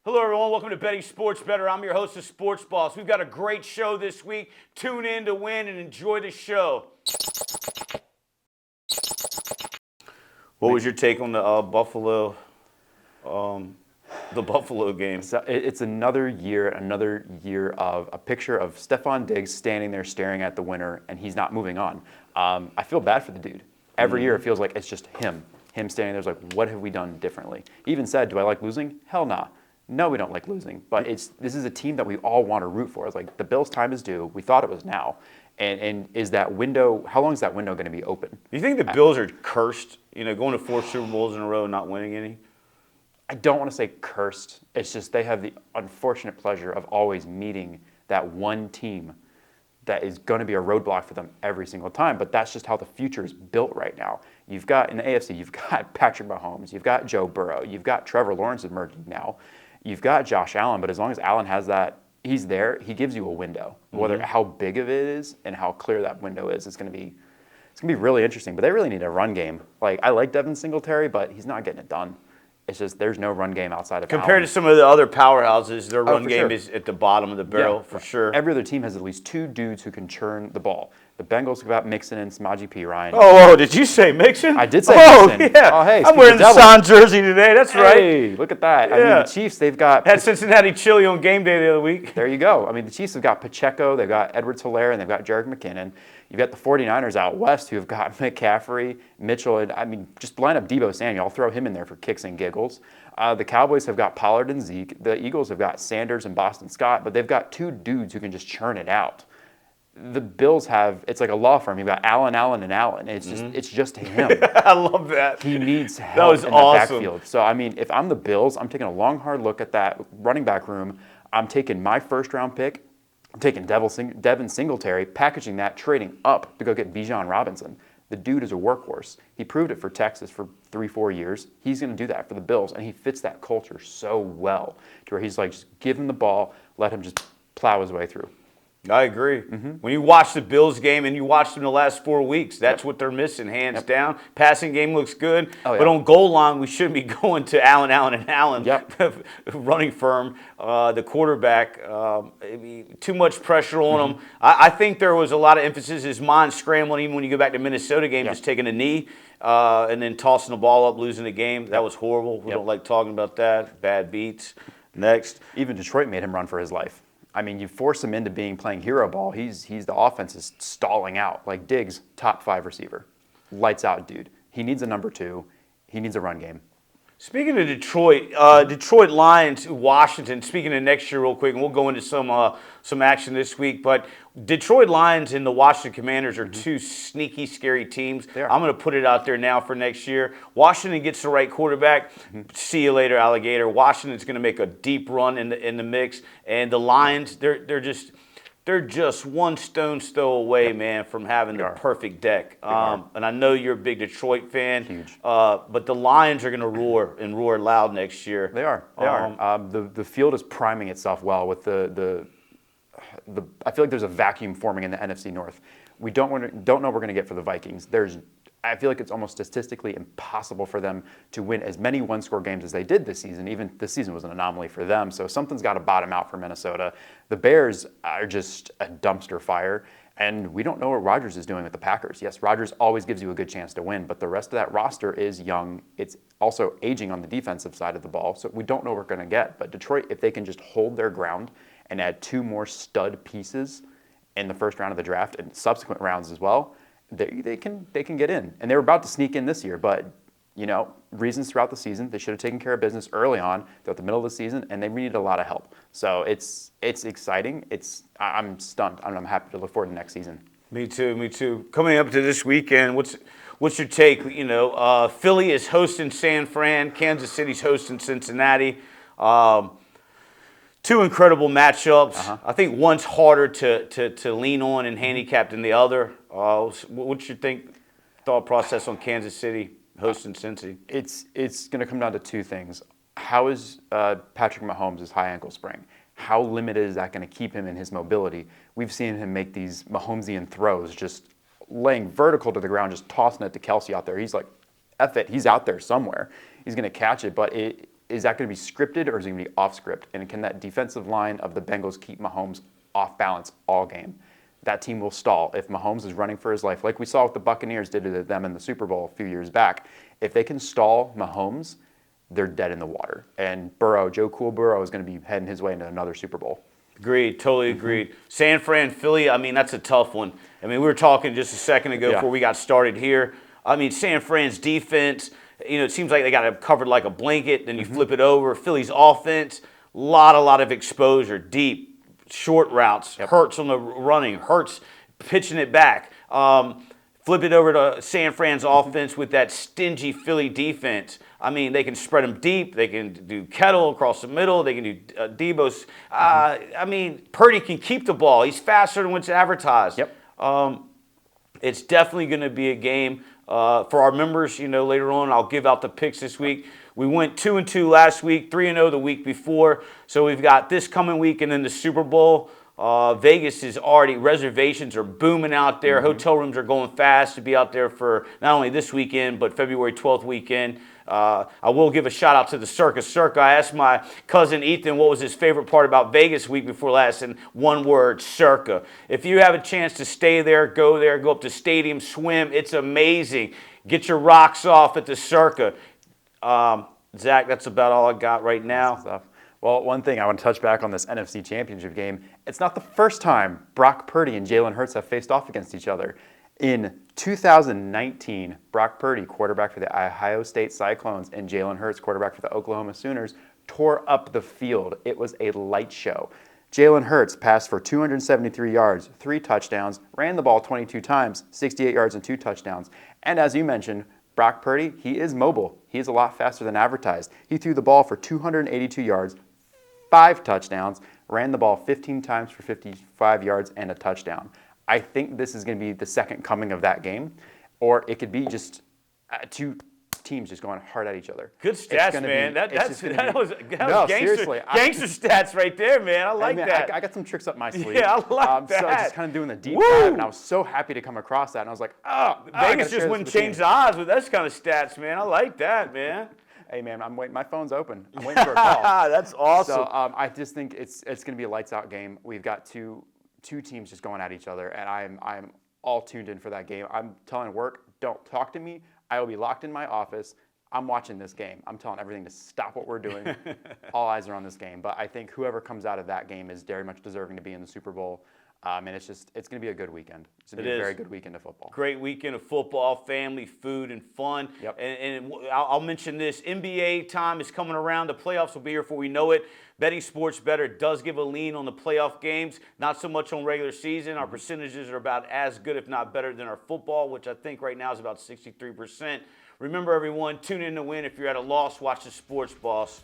Hello, everyone. Welcome to Betting Sports Better. I'm your host, the Sports Boss. We've got a great show this week. Tune in to win and enjoy the show. What was your take on the Buffalo game? So it's another year of a picture of Stephon Diggs standing there staring at the winner, and he's not moving on. I feel bad for the dude. Every year it feels like it's just him standing there. It's like, what have we done differently? He even said, do I like losing? Hell nah. No, we don't like losing. But this is a team that we all want to root for. It's like the Bills' time is due. We thought it was now. And is that window, how long is that window going to be open? Do you think the Bills are cursed, going to 4 Super Bowls in a row and not winning any? I don't want to say cursed. It's just they have the unfortunate pleasure of always meeting that one team that is going to be a roadblock for them every single time. But that's just how the future is built right now. You've got, in the AFC, you've got Patrick Mahomes. You've got Joe Burrow. You've got Trevor Lawrence emerging now. You've got Josh Allen. But as long as Allen has that, he's there, he gives you a window. Whether how big of it is and how clear that window is, it's going to be really interesting. But they really need a run game. Like, I like Devin Singletary, but he's not getting it done. It's just there's no run game outside of Compared Allen. to some of the other powerhouses, their run game sure. is at the bottom of the barrel, for sure. Every other team has at least 2 dudes who can churn the ball. The Bengals have got Mixon and Samaje Perine. Oh, did you say Mixon? I did say Mixon. Mixon. Yeah. Oh, hey, I'm wearing the Son jersey today. That's right. Hey, look at that. Yeah. I mean, the Chiefs, they've got... Had Cincinnati chili on game day the other week. There you go. I mean, the Chiefs have got Pacheco, they've got Edwards-Helaire, and they've got Jerick McKinnon. You've got the 49ers out west who have got McCaffrey, Mitchell, and I mean, just line up Deebo Samuel. I'll throw him in there for kicks and giggles. The Cowboys have got Pollard and Zeke. The Eagles have got Sanders and Boston Scott, but they've got 2 dudes who can just churn it out. The Bills have, it's like a law firm. You've got Allen, and Allen. It's just him. I love that. He needs help in the awesome. backfield. So, I mean, if I'm the Bills, I'm taking a long, hard look at that running back room. I'm taking my first-round pick. I'm taking Devin Singletary, packaging that, trading up to go get Bijan Robinson. The dude is a workhorse. He proved it for Texas for 3-4 years. He's going to do that for the Bills, and he fits that culture so well to where he's like, just give him the ball, let him just plow his way through. I agree. When you watch the Bills game and you watch them the last 4 weeks, that's what they're missing, hands down. Passing game looks good, but on goal line, we shouldn't be going to Allen, and Allen, running firm. The quarterback, too much pressure on him. I think there was a lot of emphasis, his mind scrambling, even when you go back to Minnesota game, just taking a knee and then tossing the ball up, losing the game. That was horrible. We don't like talking about that. Bad beats. Next. Even Detroit made him run for his life. I mean, you force him into playing hero ball. He's the offense is stalling out. Like Diggs, top 5 receiver, lights out dude. He needs a number 2. He needs a run game. Speaking of Detroit, Detroit Lions, Washington. Speaking of next year, real quick, and we'll go into some action this week. But Detroit Lions and the Washington Commanders are 2 sneaky, scary teams. I'm going to put it out there now for next year. Washington gets the right quarterback. See you later, alligator. Washington's going to make a deep run in the mix, and the Lions, they're just one stone's throw away, man, from having the perfect deck. And I know you're a big Detroit fan. Huge. But the Lions are going to roar and roar loud next year. They are. The field is priming itself well with the I feel like there's a vacuum forming in the NFC North. We don't know what we're going to get for the Vikings. I feel like it's almost statistically impossible for them to win as many one-score games as they did this season. Even this season was an anomaly for them. So something's got to bottom out for Minnesota. The Bears are just a dumpster fire. And we don't know what Rodgers is doing with the Packers. Yes, Rodgers always gives you a good chance to win, but the rest of that roster is young. It's also aging on the defensive side of the ball. So we don't know what we're going to get. But Detroit, if they can just hold their ground and add 2 more stud pieces in the first round of the draft and subsequent rounds as well, they can get in. And they were about to sneak in this year, but reasons throughout the season. They should have taken care of business early on throughout the middle of the season, and they needed a lot of help. So it's exciting. I'm stunned. I'm happy to look forward to next season. Me too. Coming up to this weekend, what's your take? Philly is hosting San Fran. Kansas City's hosting Cincinnati. 2 incredible matchups. I think one's harder to lean on and handicap than the other. What's your thought process on Kansas City hosting Cincy? It's going to come down to 2 things. How is Patrick Mahomes' high ankle sprain? How limited is that going to keep him in his mobility? We've seen him make these Mahomesian throws, just laying vertical to the ground, just tossing it to Kelsey out there. He's like, F it, he's out there somewhere. He's going to catch it, but is that going to be scripted or is it going to be off script? And can that defensive line of the Bengals keep Mahomes off balance all game? That team will stall. If Mahomes is running for his life, like we saw what the Buccaneers did to them in the Super Bowl a few years back, if they can stall Mahomes, they're dead in the water. And Burrow, Joe Cool Burrow, is going to be heading his way into another Super Bowl. Agreed, totally agreed. San Fran, Philly, I mean, that's a tough one. I mean, we were talking just a second ago before we got started here. I mean, San Fran's defense, it seems like they got it covered like a blanket. Then you flip it over. Philly's offense, a lot of exposure, deep, short routes, Hurts on the running, Hurts pitching it back. Flip it over to San Fran's offense with that stingy Philly defense. I mean, they can spread them deep. They can do Kettle across the middle. They can do Debo's. I mean, Purdy can keep the ball. He's faster than what's advertised. It's definitely going to be a game for our members. Later on, I'll give out the picks this week. We went 2-2 last week, 3-0 the week before. So we've got this coming week and then the Super Bowl. Vegas is already, reservations are booming out there. Hotel rooms are going fast to be out there for not only this weekend, but February 12th weekend. I will give a shout out to the Circa. I asked my cousin Ethan what was his favorite part about Vegas week before last, and one word, Circa. If you have a chance to stay there, go up to Stadium, swim. It's amazing. Get your rocks off at the Circa. Zach, that's about all I got right now. Well, one thing I want to touch back on this NFC Championship game. It's not the first time Brock Purdy and Jalen Hurts have faced off against each other. In 2019, Brock Purdy, quarterback for the Ohio State Cyclones, and Jalen Hurts, quarterback for the Oklahoma Sooners, tore up the field. It was a light show. Jalen Hurts passed for 273 yards, 3 touchdowns, ran the ball 22 times, 68 yards and 2 touchdowns. And as you mentioned, Brock Purdy, he is mobile. He is a lot faster than advertised. He threw the ball for 282 yards, 5 touchdowns, ran the ball 15 times for 55 yards and a touchdown. I think this is going to be the second coming of that game, or it could be just 2 teams just going hard at each other. Good stats, man. That was no, gangster, seriously, gangster stats right there, man. I like that. I got some tricks up my sleeve. Yeah, I like that. So I was just kind of doing the deep dive, and I was so happy to come across that. And I was like, Vegas just wouldn't change the odds with those kind of stats, man. I like that, man. Hey, man, I'm waiting. My phone's open. I'm waiting for a call. That's awesome. So I just think it's going to be a lights-out game. We've got two teams just going at each other, and I'm all tuned in for that game. I'm telling work, don't talk to me. I will be locked in my office. I'm watching this game. I'm telling everything to stop what we're doing. All eyes are on this game. But I think whoever comes out of that game is very much deserving to be in the Super Bowl. And it's going to be a good weekend. It's going to be a very good weekend of football. Great weekend of football, family, food, and fun. Yep. And I'll mention this. NBA time is coming around. The playoffs will be here before we know it. Betting Sports Better does give a lean on the playoff games, not so much on regular season. Our percentages are about as good, if not better, than our football, which I think right now is about 63%. Remember, everyone, tune in to win. If you're at a loss, watch the Sports Boss.